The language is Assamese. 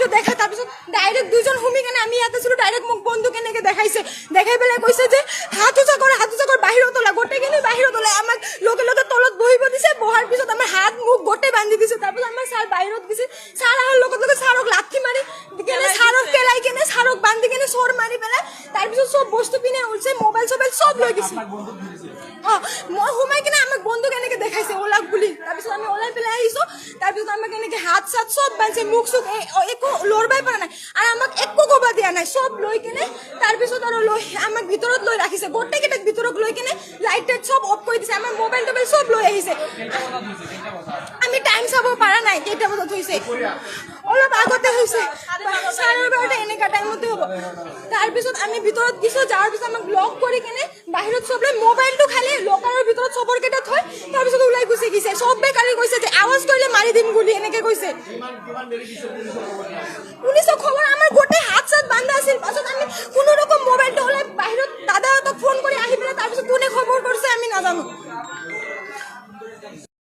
ভিডিও দেখা তাৰপিছত ডাইৰেক্ট দুজন হুমি কেনে আমি ইয়াতে ছিলো ডাইৰেক্ট মোক বন্ধু কেনেকে দেখাইছে দেখাই পেলাই কৈছে যে হাত উঁচা কৰ বাহিৰত ওলা গোটেইখিনি বাহিৰত ওলাই আমাক লগে লগে তলত বহিব দিছে বহাৰ পিছত আমাৰ হাত মুখ গোটেই বান্ধি দিছে তাৰপিছত আমাৰ ছাৰ বাহিৰত গৈছে ছাৰ আহাৰ লগত লগে ছাৰক লাঠি মাৰি কেনে ছাৰক পেলাই কেনে ছাৰক বান্ধি কেনে চোৰ মাৰি পেলাই তাৰপিছত চব বস্তু পিনে উলছে মোবাইল চবাইল চব লৈ গৈছে মই সোমাই কিনে আমাক বন্ধু কেনেকে দেখাইছে ওলাক বুলি তাৰপিছত আমি ওলাই পেলাই আহিছো তাৰপিছত আমাক এনেকে হাত চাত চব বান্ধছে মুখ চুখ একো লৰবাই পৰা নাই আৰু আমাক একো ক'ব দিয়া নাই চব লৈ কেনে তাৰপিছত আৰু লৈ আমাক ভিতৰত লৈ ৰাখিছে গোটেইকেইটাক ভিতৰত লৈ কেনে লাইট টাইট চব অফ কৰি দিছে আমাৰ মোবাইল টোবাইল চব লৈ আহিছে আমি টাইম চাব পৰা নাই কেইটা বজাত হৈছে অলপ আগতে হৈছে 12:30 এনেকা টাইমতে হ'ব তাৰপিছত আমি ভিতৰত গিছো যাৰ পিছত আমাক লক কৰি কেনে বাহিৰত চব লৈ মোবাইলটো খালি লকাৰৰ ভিতৰত চবৰ কেইটা থৈ তাৰপিছত ওলাই গুচি গৈছে চবে কালি কৈছে যে আৱাজ কৰিলে মাৰি দিম বুলি এনেকে কৈছে পুলিচৰ খবৰ আমাৰ গোটেই হাত চাত বান্ধা